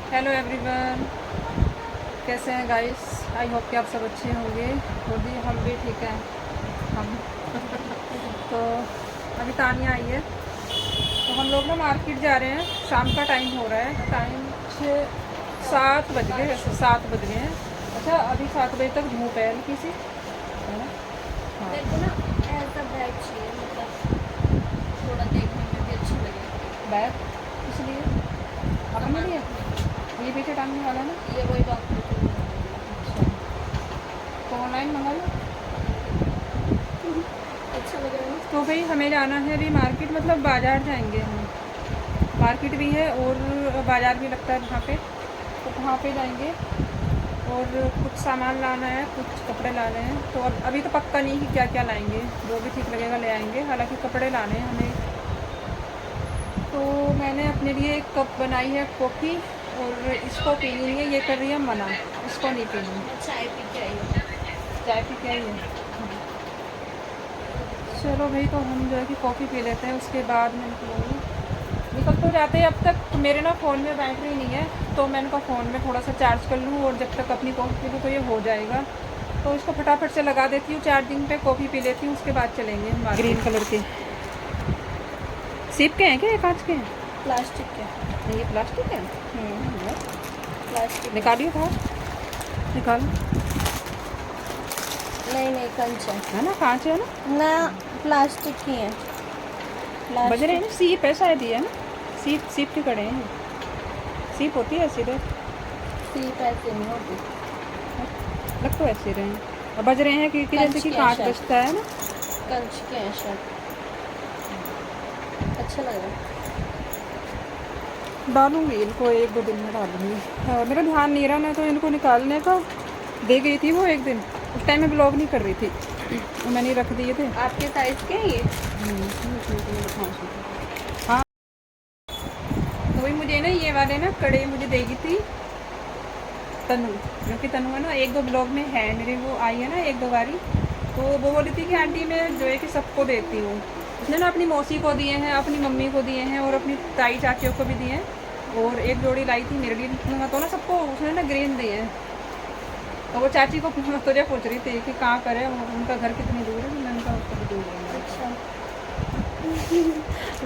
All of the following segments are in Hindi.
हेलो एवरीवन, कैसे हैं गाइस। आई होप कि आप सब अच्छे होंगे। और भी हम भी ठीक हैं। हम तो अभी तानिया आई है तो हम लोग ना मार्केट जा रहे हैं। शाम का टाइम हो रहा है, टाइम 7 बज गए, वैसे 7 बज गए हैं। अच्छा, अभी 7 बजे तक धूप है हल्की सी, है ना। हाँ, मेरे को ना ऐसा बैग चाहिए, मतलब थोड़ा देखने में भी अच्छी लगे। बैग इसलिए अपने सामान लिए रखने के ये पीछे टांगने वाला ना। लिए, ये वही डॉक्टर के लिए लगेगा। अच्छा, तो ऑनलाइन मंगा लो। अच्छा लग रहा है तो भाई हमें जाना है अभी मार्केट, मतलब बाज़ार जाएंगे हम। मार्केट भी है और बाज़ार भी लगता है वहाँ पे, तो वहाँ पे जाएंगे। और कुछ सामान लाना है, कुछ कपड़े लाने हैं। तो अब अभी तो पक्का नहीं कि क्या क्या लाएंगे, जो भी ठीक लगेगा ले आएंगे। हालांकि कपड़े लाने हैं हमें। तो मैंने अपने लिए एक कप बनाई है कॉफ़ी, और इसको पीनी नहीं है, ये कर रही है मना, इसको नहीं पीनी। मैं चाय पी के आई हूँ। चाय पी के आई है। चलो भाई, तो हम जो है कि कॉफ़ी पी लेते हैं, उसके बाद मैं निकलूँगी। निकल तो जाते हैं, अब तक मेरे ना फ़ोन में बैटरी नहीं है, तो मैंने कहा फ़ोन में थोड़ा सा चार्ज कर लूँ, और जब तक अपनी कॉफ़ी पी लूँ तो ये हो जाएगा। तो इसको फटाफट से लगा देती हूँ चार्जिंग पे, कॉफ़ी पी लेती हूँ, उसके बाद चलेंगे हम। ग्रीन कलर के सिप के हैं क्या, ये कांच के हैं? प्लास्टिक के। नहीं, ये प्लास्टिक है। प्लास्टिक। निकालिए बाहर, निकालो। नहीं नहीं, कंच है ना, कांच है ना। है ना, प्लास्टिक की है। बज रहे हैं प्लास्टिक। ना, सीप है शायद, ये है ना। सीप सीप के कड़े हैं। सीप होती है सीधे, सी पैसे नहीं होती। लग तो ऐसे रहे हैं। और बज रहे हैं कि जैसे कंच कि के हैं कांच शायद। बजता है ना। कंच के हैं शायद। अच्छा लग रहा है। डालूंगी इनको, 1-2 दिन में डालूंगी। मेरा ध्यान नहीं रहा ना, तो इनको निकालने का दे गई थी वो एक दिन। उस टाइम मैं ब्लॉग नहीं कर रही थी, तो मैंने रख दिए थे। आपके साइज के हैं ये? हाँ, तो वही मुझे ना ये वाले ना कड़े मुझे देगी थी तनु, जो कि तनु है ना, 1-2 ब्लॉग में है मेरे, वो आई है ना 1-2 बारी। तो वो बोली थी कि आंटी मैं जो है कि सबको देती हूँ। उसने ना अपनी मौसी को दिए हैं, अपनी मम्मी को दिए हैं, और अपनी ताई चाचियों को भी दिए हैं। और एक जोड़ी लाई थी मेरे लिए, तो ना सबको उसने ना ग्रीन दिए हैं। तो वो चाची को तुझे पूछ रही थी कि कहाँ पर है, उनका घर कितनी दूर है। तो मैंने कहा उसका भी दूर है। अच्छा।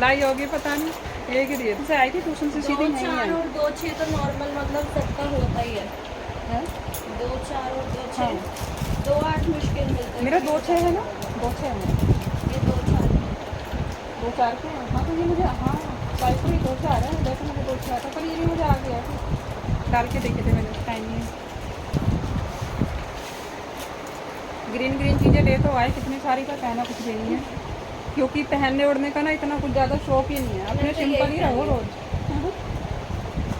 लाई होगी पता नहीं, एक ही दिए थे। आई थी ट्यूशन से, दो सीधी नहीं चार आई और दो छः तो नॉर्मल, मतलब सबका होता ही है। है। 2 4 और 2 हाँ, 6, 2 8 मुश्किल मिलता है, मेरा क्योंकि 2-6 है ना, बताने लगा। 2-6 है। ये 2 4 है। 2-4 के हैं। हाँ, तो ये मुझे, हाँ साइज तो ये 2-4 है, वैसे मुझे 2-6 था, पर ये भी मुझे आ गया था। डाल के देखे थे मैंने उस टाइम में। ग्रीन ग्रीन चीज़ें ले तो आए कितनी सारी, का कहना कुछ भी नहीं है। क्योंकि पहनने ओढ़ने का ना इतना कुछ ज़्यादा शौक ही नहीं है, अपने मैंने तो सिंपल यही ही रहो पहनी है। रोज़।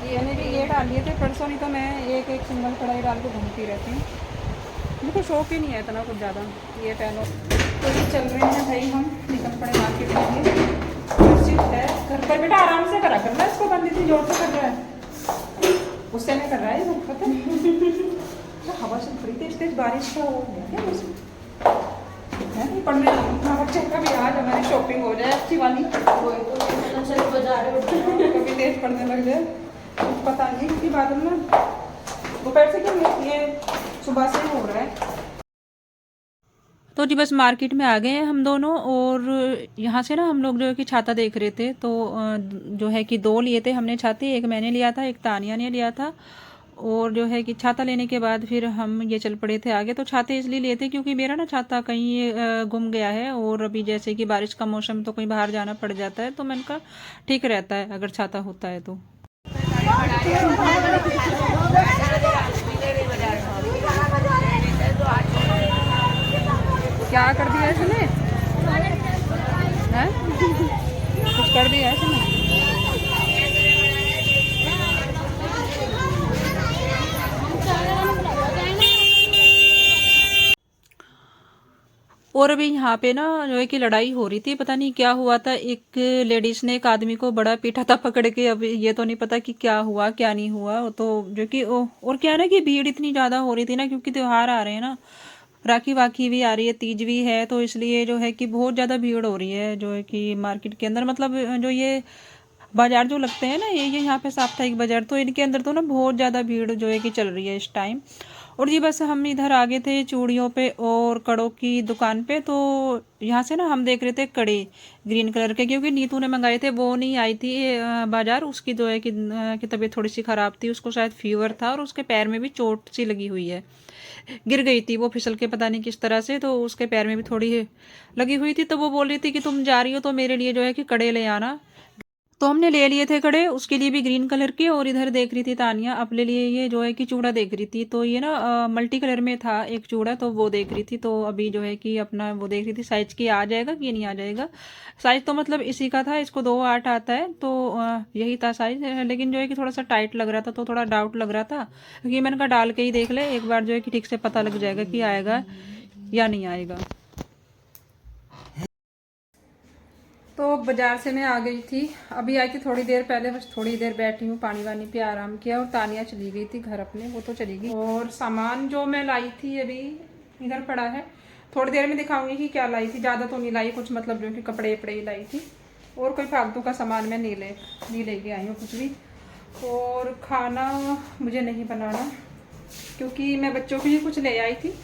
ये मैंने भी ये ग्रीन। डाल लिए थे परसों, नहीं तो मैं एक एक सिंगल कढ़ाई डाल के घूमती रहती हूँ। मेरे को शौक ही नहीं है इतना कुछ ज़्यादा। ये पहनो। तो ये चल रहे हैं भाई, हम निकल पड़े मार्केट के लिए। शिफ्ट है घर पर, बेटा आराम से करा करना, इसको बंद इतनी जोर से कर रहा है, गुस्से में कर रहा है वो, पता है। हवा से थोड़ी तेज तेज बारिश का हो गया क्या मौसम है। नहीं पढ़ने अपना बच्चे का भी, आज हमारी शॉपिंग हो जाए अच्छी वाली। वही तो नहीं पता चल बाजार में। कभी तेज पढ़ने लग जाए कुछ पता नहीं, क्योंकि बादल ना दोपहर से क्यों, ये सुबह से हो रहा है। तो जी बस मार्केट में आ गए हैं हम दोनों, और यहाँ से ना हम लोग जो है कि छाता देख रहे थे। तो जो है कि 2 लिए थे हमने छाते, एक मैंने लिया था, एक तानिया ने लिया था। और जो है कि छाता लेने के बाद फिर हम ये चल पड़े थे आगे। तो छाते इसलिए लिए थे क्योंकि मेरा ना छाता कहीं गुम गया है, और अभी जैसे कि बारिश का मौसम, तो कहीं बाहर जाना पड़ जाता है, तो मैंने कहा ठीक रहता है अगर छाता होता है तो। क्या कर दिया इसने, हैं कुछ कर दिया इसने। और अभी यहाँ पे ना जो है कि लड़ाई हो रही थी, पता नहीं क्या हुआ था। एक लेडीज ने एक आदमी को बड़ा पीटा था पकड़ के। अब ये तो नहीं पता कि क्या हुआ क्या नहीं हुआ। वो तो जो कि और क्या है ना कि भीड़ इतनी ज़्यादा हो रही थी ना, क्योंकि त्योहार आ रहे हैं ना, राखी वाखी भी आ रही है, तीज भी है, तो इसलिए जो है कि बहुत ज़्यादा भीड़ हो रही है जो है कि मार्केट के अंदर। मतलब जो ये बाजार जो लगते हैं ना ये यहाँ पे साप्ताहिक बाजार, तो इनके अंदर तो ना बहुत ज़्यादा भीड़ जो है कि चल रही है इस टाइम। और जी बस हम इधर आ गए थे चूड़ियों पे और कड़ों की दुकान पे। तो यहाँ से ना हम देख रहे थे कड़े ग्रीन कलर के, क्योंकि नीतू ने मंगाए थे, वो नहीं आई थी बाजार। उसकी जो है कि तबीयत थोड़ी सी ख़राब थी, उसको शायद फीवर था और उसके पैर में भी चोट सी लगी हुई है, गिर गई थी वो फिसल के पता नहीं किस तरह से, तो उसके पैर में भी थोड़ी लगी हुई थी। तो वो बोल रही थी कि तुम जा रही हो तो मेरे लिए जो है कि कड़े ले आना। तो हमने ले लिए थे कड़े, उसके लिए भी ग्रीन कलर के। और इधर देख रही थी तानिया अपने लिए ये जो है कि चूड़ा देख रही थी। तो ये ना मल्टी कलर में था एक चूड़ा, तो वो देख रही थी। तो अभी जो है कि अपना वो देख रही थी साइज की आ जाएगा कि नहीं आ जाएगा। साइज तो मतलब इसी का था, इसको 2-8 आता है, तो यही था साइज। लेकिन जो है कि थोड़ा सा टाइट लग रहा था, तो थोड़ा डाउट लग रहा था, क्योंकि मैंने कहा डाल के ही देख ले एक बार, जो है कि ठीक से पता लग जाएगा कि आएगा या नहीं आएगा। तो बाजार से मैं आ गई थी, अभी आई थी थोड़ी देर पहले, बस थोड़ी देर बैठी हूँ, पानी वानी पे आराम किया। और तानिया चली गई थी घर अपने, वो तो चली गई। और सामान जो मैं लाई थी अभी इधर पड़ा है, थोड़ी देर में दिखाऊंगी कि क्या लाई थी। ज़्यादा तो नहीं लाई कुछ, मतलब जो कि कपड़े वपड़े ही लाई थी, और कोई फालतू का सामान मैं नहीं लेके आई हूँ कुछ भी। और खाना मुझे नहीं बनाना, क्योंकि मैं बच्चों के लिए कुछ ले आई थी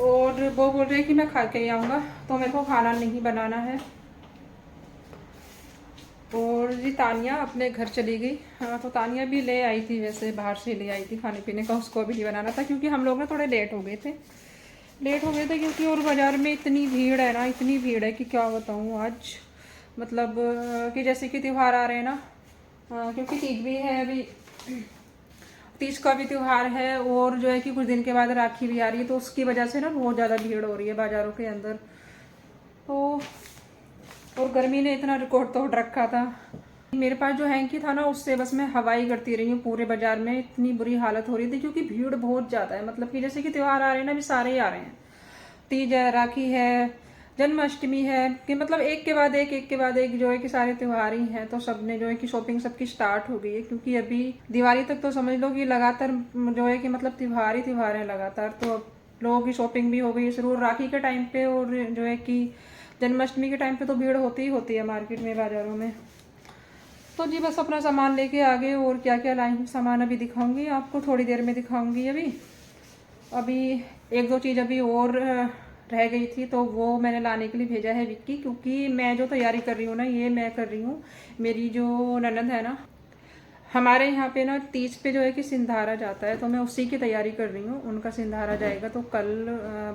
और वो बोल रहे कि मैं खा के ही आऊँगा, तो मेरे को खाना नहीं बनाना है। और जी तानिया अपने घर चली गई। हाँ, तो तानिया भी ले आई थी, वैसे बाहर से ले आई थी खाने पीने का, उसको भी नहीं बनाना था, क्योंकि हम लोग ना थोड़े लेट हो गए थे क्योंकि और बाज़ार में इतनी भीड़ है ना, इतनी भीड़ है कि क्या बताऊँ आज। मतलब कि जैसे कि त्यौहार आ रहे हैं ना, क्योंकि तीज भी है अभी, तीज का भी त्यौहार है, और जो है कि कुछ दिन के बाद राखी भी आ रही है, तो उसकी वजह से ना बहुत ज़्यादा भीड़ हो रही है बाज़ारों के अंदर। तो और गर्मी ने इतना रिकॉर्ड तोड़ रखा था। मेरे पास जो हैंकी था ना, उससे बस मैं हवाई करती रही हूँ पूरे बाजार में, इतनी बुरी हालत हो रही थी, क्योंकि भीड़ बहुत ज़्यादा है। मतलब कि जैसे कि त्यौहार आ रहे हैं ना, अभी सारे ही आ रहे हैं, तीज है, राखी है, जन्माष्टमी है, कि मतलब एक के बाद एक जो है कि सारे त्यौहार ही हैं। तो सब ने जो है कि शॉपिंग सबकी स्टार्ट हो गई है, क्योंकि अभी दिवाली तक तो समझ लो कि लगातार जो है कि मतलब त्यौहार ही त्यौहार है लगातार। तो अब लोगों की शॉपिंग भी हो गई शुरू राखी के टाइम पे, और जो है कि जन्माष्टमी के टाइम पे तो भीड़ होती ही होती है मार्केट में, बाज़ारों में। तो जी बस अपना सामान लेके आ गए, और क्या क्या लाई हूँ सामान अभी दिखाऊंगी आपको, थोड़ी देर में दिखाऊंगी। अभी एक दो चीज़ अभी और रह गई थी, तो वो मैंने लाने के लिए भेजा है विक्की, क्योंकि मैं जो तैयारी कर रही हूँ ना, ये मैं कर रही हूँ, मेरी जो ननद है ना, हमारे यहाँ पे ना तीज पे जो है कि सिंधारा जाता है, तो मैं उसी की तैयारी कर रही हूँ। उनका सिंधारा जाएगा, तो कल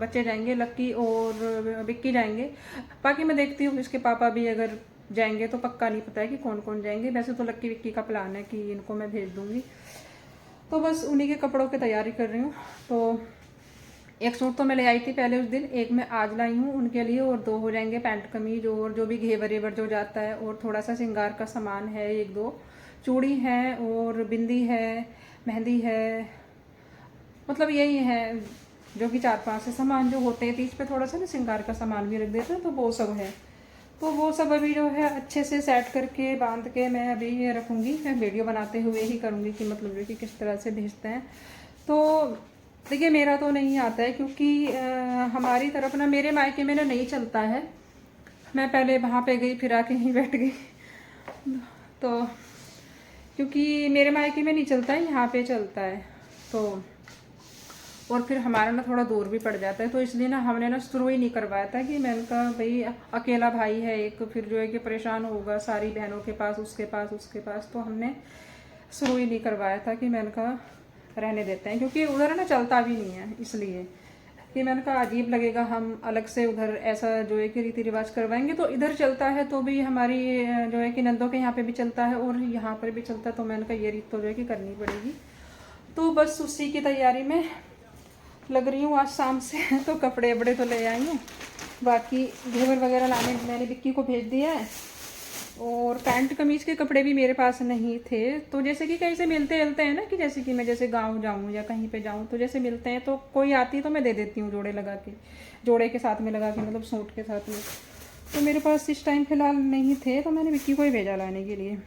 बच्चे जाएंगे, लक्की और विक्की जाएंगे। बाकी मैं देखती हूँ इसके पापा भी अगर जाएंगे, तो पक्का नहीं पता है कि कौन कौन जाएंगे। वैसे तो लक्की विक्की का प्लान है कि इनको मैं भेज दूँगी, तो बस उन्हीं के कपड़ों की तैयारी कर रही हूँ। तो एक सूट तो मैं ले आई थी पहले उस दिन, एक मैं आज लाई हूँ उनके लिए, और 2 हो जाएंगे पैंट कमीज, और जो भी घेवर वेवर जो जाता है, और थोड़ा सा श्रृंगार का सामान है, 1-2 चूड़ी है, और बिंदी है, मेहंदी है, मतलब यही है जो कि 4-5 से सामान जो होते हैं तीज पे। थोड़ा सा ना श्रृंगार का सामान भी रख देते हैं, तो वो सब है। तो वो सब अभी जो है अच्छे से सेट करके बांध के मैं अभी ये रखूँगी। मैं वीडियो बनाते हुए ही करूँगी कि मतलब जो कि किस तरह से भेजते हैं। तो देखिए मेरा तो नहीं आता है, क्योंकि हमारी तरफ ना, मेरे मायके में ना नहीं चलता है। मैं पहले वहाँ पे गई, फिर आके यहीं बैठ गई, तो क्योंकि मेरे मायके में नहीं चलता है, यहाँ पे चलता है। तो और फिर हमारा ना थोड़ा दूर भी पड़ जाता है, तो इसलिए ना हमने ना शुरू ही नहीं करवाया था। कि मैंने कहा भाई अकेला भाई है एक, फिर जो है कि परेशान होगा सारी बहनों के पास, उसके पास, तो हमने शुरू ही नहीं करवाया था। कि मैंने कहा रहने देते हैं, क्योंकि उधर ना चलता भी नहीं है, इसलिए कि मैंने कहा अजीब लगेगा हम अलग से उधर ऐसा जो है कि रीति रिवाज करवाएंगे। तो इधर चलता है, तो भी हमारी जो है कि नंदों के यहाँ पे भी चलता है और यहाँ पर भी चलता है, तो मैंने कहा ये रीत तो जो है कि करनी पड़ेगी। तो बस उसी की तैयारी में लग रही हूँ आज शाम से। तो कपड़े वपड़े तो ले आई हूँ, बाकी घेवर वगैरह लाने मैंने विक्की को भेज दिया है। और पैंट कमीज के कपड़े भी मेरे पास नहीं थे, तो जैसे कि कहीं से मिलते हैं ना, कि जैसे कि मैं जैसे गांव जाऊं या कहीं पे जाऊं, तो जैसे मिलते हैं, तो कोई आती है तो मैं दे देती हूँ जोड़े लगा के, जोड़े के साथ में लगा के, मतलब सूट के साथ में। तो मेरे पास इस टाइम फिलहाल नहीं थे, तो मैंने विक्की को ही भेजा लाने के लिए।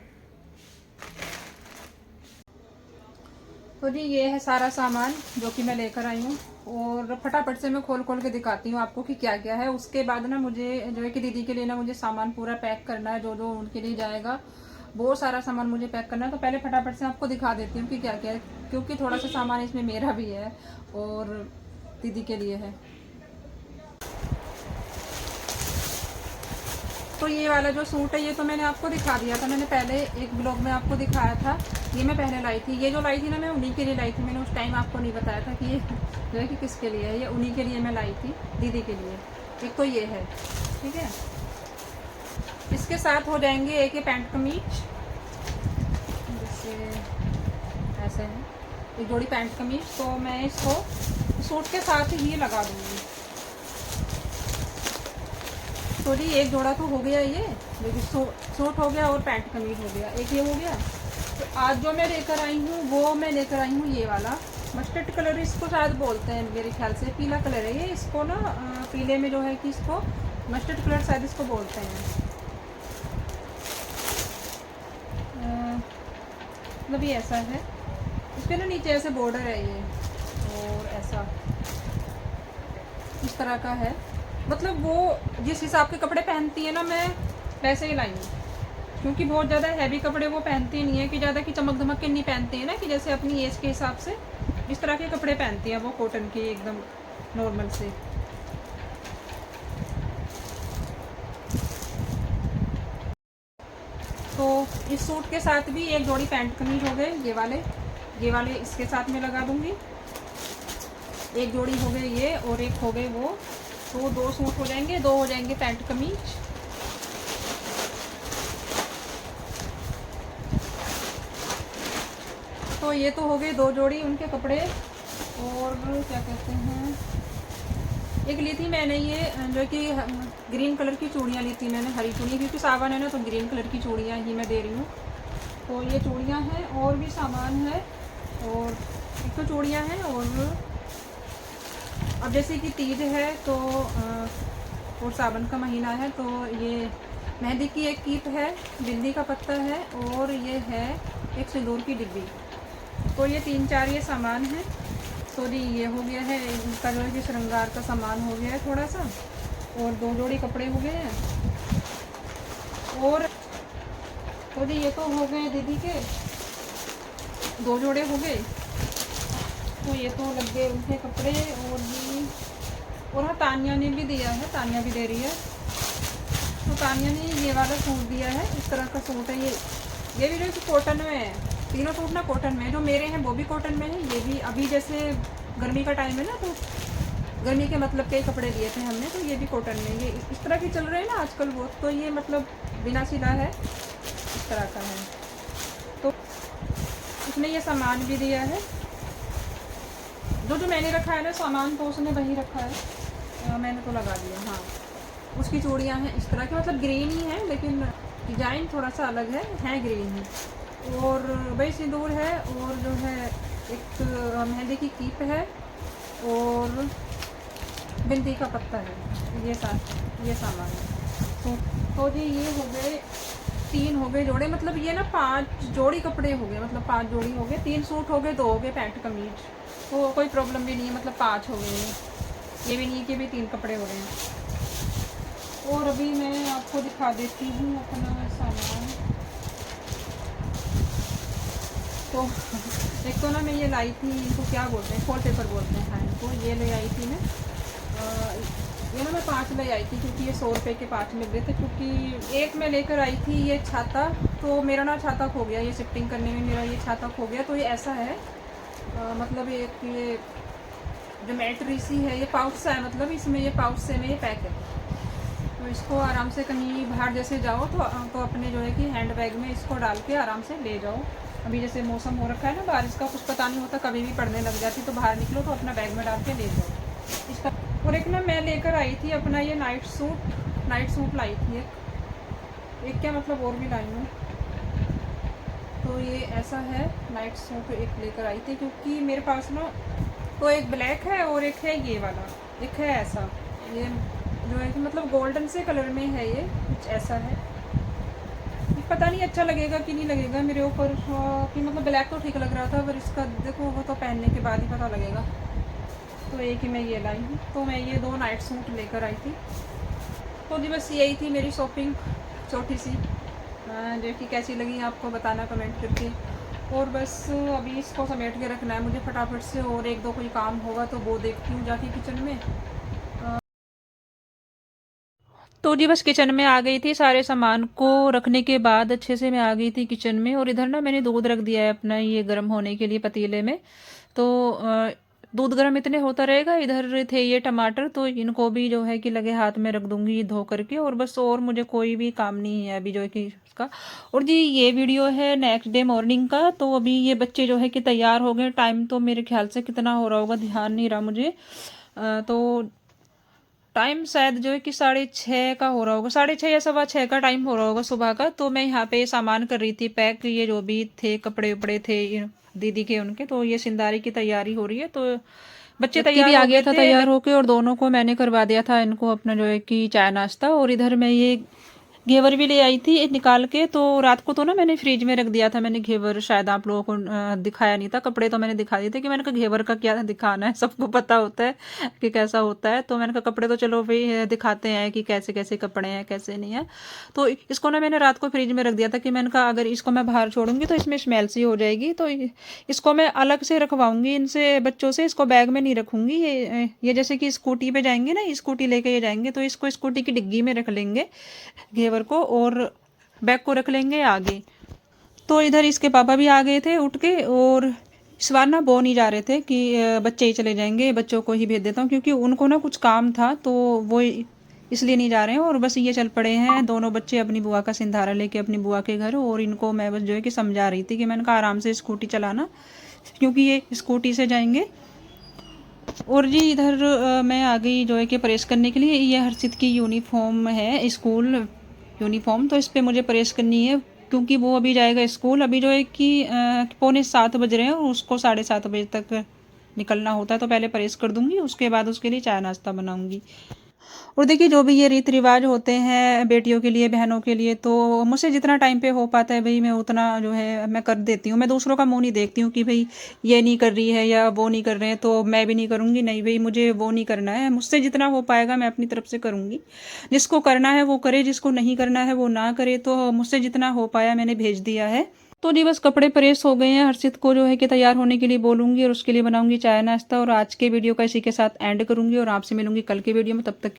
तो जी ये है सारा सामान जो कि मैं लेकर आई हूँ, और फटाफट से मैं खोल के दिखाती हूँ आपको कि क्या क्या है। उसके बाद ना मुझे जो है कि दीदी के लिए ना मुझे सामान पूरा पैक करना है, जो जो उनके लिए जाएगा बहुत सारा सामान मुझे पैक करना है, तो पहले फटाफट से आपको दिखा देती हूँ कि क्या क्या है, क्योंकि थोड़ा सा सामान इसमें मेरा भी है और दीदी के लिए है। तो ये वाला जो सूट है ये तो मैंने आपको दिखा दिया था, मैंने पहले एक ब्लॉग में आपको दिखाया था। ये मैं पहले लाई थी, ये जो लाई थी ना मैं उन्हीं के लिए लाई थी। मैंने उस टाइम आपको नहीं बताया था कि ये जो है कि किसके लिए है, ये उन्हीं के लिए मैं लाई थी, दीदी के लिए। एक तो ये है, ठीक है। इसके साथ हो जाएंगे एक ये पैंट कमीज, जैसे ऐसे है एक जोड़ी पैंट कमीज। तो मैं इसको सूट के साथ ही लगा दूँगी। तो जी एक जोड़ा तो हो गया, ये सूट हो गया और पैंट कमीज हो गया, एक ये हो गया। तो आज जो मैं लेकर आई हूँ वो मैं लेकर आई हूँ ये वाला मस्टर्ड कलर, इसको शायद बोलते हैं मेरे ख्याल से, पीला कलर है ये। इसको ना पीले में जो है कि इसको मस्टर्ड कलर शायद इसको बोलते हैं। मतलब ये ऐसा है, इसके ना नीचे ऐसे बॉर्डर है ये, और ऐसा इस तरह का है। मतलब वो जिस हिसाब के कपड़े पहनती है ना मैं वैसे ही लाई हूँ, क्योंकि बहुत ज़्यादा हैवी कपड़े वो पहनती नहीं है, कि ज़्यादा की चमक धमक के नहीं पहनते हैं ना, कि जैसे अपनी एज के हिसाब से इस तरह के कपड़े पहनती है वो, कॉटन के एकदम नॉर्मल से। तो इस सूट के साथ भी एक जोड़ी पैंट कमीज हो गए ये वाले इसके साथ में लगा दूंगी। एक जोड़ी हो गए ये और एक हो गए वो, तो 2 सूट हो जाएंगे, 2 हो जाएंगे पैंट कमीज। तो ये तो हो गए 2 जोड़ी उनके कपड़े। और क्या कहते हैं, एक ली थी मैंने ये जो कि ग्रीन कलर की चूड़ियाँ ली थी मैंने, हरी चूड़ी, क्योंकि सावन है ना तो ग्रीन कलर की चूड़ियाँ ही मैं दे रही हूँ। तो ये चूड़ियाँ हैं और भी सामान है, और एक तो चूड़ियाँ हैं। और अब जैसे कि तीज है तो और सावन का महीना है, तो ये मेहंदी की एक कीप है, बिंदी का पत्ता है, और ये है एक सिंदूर की डिब्बी। तो ये 3-4 ये सामान है। तो जी ये हो गया है इनका जो है कि श्रृंगार का सामान हो गया है थोड़ा सा, और 2 जोड़ी कपड़े हो गए हैं। और तो जी ये तो हो गए दीदी के 2 जोड़े हो गए। तो ये तो लग गए उनके कपड़े। और भी, और हाँ तानिया ने भी दिया है, तानिया भी दे रही है। तो तानिया ने ये वाला सूट दिया है, इस तरह का सूट है ये भी जो कि कॉटन में है। तीनों सूट ना कॉटन में, जो मेरे हैं वो भी कॉटन में है। ये भी अभी जैसे गर्मी का टाइम है ना, तो गर्मी के मतलब कई कपड़े दिए थे हमने, तो ये भी कॉटन में, ये इस तरह की चल रहे हैं ना आजकल वो। तो ये मतलब बिना सिला है, इस तरह का है। तो उसने ये सामान भी दिया है, जो मैंने रखा है ना सामान, तो उसने वही रखा है, मैंने तो लगा दिया। हाँ उसकी चूड़ियाँ हैं इस तरह की, मतलब ग्रीन ही है लेकिन डिजाइन थोड़ा सा अलग है ग्रीन ही। और वही सिंदूर है, और जो है एक मेहंदी की कीप है, और बिंदी का पत्ता है, ये सामान है। तो जी ये हो गए 3 हो गए जोड़े, मतलब ये ना 5 जोड़ी कपड़े हो गए, मतलब 5 जोड़ी हो गए। 3 सूट हो गए, 2 हो गए पैंट कमीज। तो कोई प्रॉब्लम भी नहीं है, मतलब 5 हो गए। ये भी नहीं कि भी 3 कपड़े हो रहे हैं। और अभी मैं आपको दिखा देती हूँ अपना सामान। तो एक तो ना मैं ये लाई थी, इनको क्या बोलते हैं, फॉल पेपर बोलते हैं। हाँ इनको ये ले आई थी मैं, ये ना मैं 5 ले आई थी, क्योंकि ये 100 रुपये के 5 मिल रहे थे। क्योंकि एक मैं लेकर आई थी ये छाता, तो मेरा ना छाता खो गया, ये शिफ्टिंग करने में मेरा ये छाता खो गया। तो ये ऐसा है, मतलब एक ये जो मैट्री सी है, ये पाउच सा है, मतलब इसमें ये पाउच से में ये पैक है। तो इसको आराम से कहीं बाहर जैसे जाओ तो अपने जो है कि हैंड बैग में इसको डाल के आराम से ले जाओ। अभी जैसे मौसम हो रखा है ना बारिश का, कुछ पता नहीं होता, कभी भी पड़ने लग जाती, तो बाहर निकलो तो अपना बैग में डाल के ले जाओ इसका। और एक ना मैं लेकर आई थी अपना ये नाइट सूट लाई थी एक क्या मतलब और भी लाई हूँ। तो ये ऐसा है नाइट सूट एक लेकर आई थी, क्योंकि मेरे पास ना तो एक ब्लैक है और एक है ये वाला, एक है ऐसा, ये जो है कि मतलब गोल्डन से कलर में है, ये कुछ ऐसा है। पता नहीं अच्छा लगेगा कि नहीं लगेगा मेरे ऊपर, कि मतलब ब्लैक तो ठीक लग रहा था, पर इसका देखो वो तो पहनने के बाद ही पता लगेगा। तो एक ही मैं ये लाई हूँ। तो मैं ये 2 नाइट सूट लेकर आई थी। तो जी बस यही थी मेरी शॉपिंग, छोटी सी जो कि कैसी लगी आपको बताना कमेंट करके। और बस अभी इसको समेट के रखना है मुझे फटाफट से, और एक दो कोई काम होगा तो वो देखती हूँ जाके किचन में। तो जी बस किचन में आ गई थी, सारे सामान को रखने के बाद अच्छे से मैं आ गई थी किचन में। और इधर ना मैंने दूध रख दिया है अपना ये गर्म होने के लिए पतीले में। तो दूध गर्म इतने होता रहेगा। इधर थे ये टमाटर, तो इनको भी जो है कि लगे हाथ में रख दूंगी धो करके। और बस और मुझे कोई भी काम नहीं है अभी जो है कि उसका। और जी ये वीडियो है नेक्स्ट डे मॉर्निंग का। तो अभी ये बच्चे जो है कि तैयार हो गए। टाइम तो मेरे ख्याल से कितना हो रहा होगा ध्यान नहीं रहा मुझे। तो टाइम शायद जो है कि 6:30 का हो रहा होगा, 6:30 या 6:15 का टाइम हो रहा होगा सुबह का। तो मैं यहाँ पे सामान कर रही थी पैक, ये जो भी थे कपड़े उपड़े थे दीदी के उनके। तो ये सिंदारी की तैयारी हो रही है। तो बच्चे तैयार भी आ गया था तैयार होके, और दोनों को मैंने करवा दिया था इनको अपना जो है कि चाय नाश्ता। और इधर मैं ये घेवर भी ले आई थी निकाल के। तो रात को तो ना मैंने फ्रिज में रख दिया था मैंने घेवर, शायद आप लोगों को दिखाया नहीं था। कपड़े तो मैंने दिखा दिए थे कि मैंने कहा घेवर का क्या दिखाना है, सबको पता होता है कि कैसा होता है। तो मैंने कहा कपड़े तो चलो भाई दिखाते हैं कि कैसे कैसे कपड़े हैं कैसे नहीं है। तो इसको ना मैंने रात को फ्रिज में रख दिया था कि मैंने कहा अगर इसको मैं बाहर छोड़ूंगी तो इसमें स्मेल सी हो जाएगी। तो इसको मैं अलग से रखवाऊंगी इनसे बच्चों से, इसको बैग में नहीं रखूंगी। ये जैसे कि स्कूटी पे जाएंगे ना, स्कूटी लेके ये जाएंगे तो इसको स्कूटी की डिग्गी में रख लेंगे घेवर को, और बैग को रख लेंगे आगे। तो इधर इसके पापा भी आ गए थे उठ के। और इस बार ना वो नहीं जा रहे थे कि बच्चे ही चले जाएंगे, बच्चों को ही भेज देता हूँ, क्योंकि उनको ना कुछ काम था तो वो इसलिए नहीं जा रहे हैं। और बस ये चल पड़े हैं दोनों बच्चे अपनी बुआ का सिंधारा लेके अपनी बुआ के घर। और इनको मैं बस जो है कि समझा रही थी कि मैंने कहा आराम से स्कूटी चलाना, क्योंकि ये स्कूटी से जाएंगे। और जी इधर मैं आ गई जो है कि प्रेस करने के लिए। ये हर्षित की यूनिफॉर्म है स्कूल यूनिफॉर्म, तो इस पर मुझे प्रेस करनी है क्योंकि वो अभी जाएगा स्कूल। अभी जो है कि 6:45 बज रहे हैं और उसको 7:30 बजे तक निकलना होता है। तो पहले प्रेस कर दूंगी, उसके बाद उसके लिए चाय नाश्ता बनाऊंगी। और देखिए जो भी ये रीति रिवाज होते हैं बेटियों के लिए बहनों के लिए, तो मुझसे जितना टाइम पे हो पाता है भाई मैं उतना जो है मैं कर देती हूँ। मैं दूसरों का मुंह नहीं देखती हूँ कि भाई ये नहीं कर रही है या वो नहीं कर रहे हैं तो मैं भी नहीं करूँगी। नहीं भाई मुझे वो नहीं करना है, मुझसे जितना हो पाएगा मैं अपनी तरफ से करूँगी। जिसको करना है वो करे, जिसको नहीं करना है वो ना करे। तो मुझसे जितना हो पाया मैंने भेज दिया है। तो जी बस कपड़े प्रेस हो गए हैं, हर्षित को जो है कि तैयार होने के लिए बोलूँगी और उसके लिए बनाऊँगी चाय नाश्ता। और आज के वीडियो का इसी के साथ एंड करूँगी और आपसे मिलूँगी कल के वीडियो में। तब तक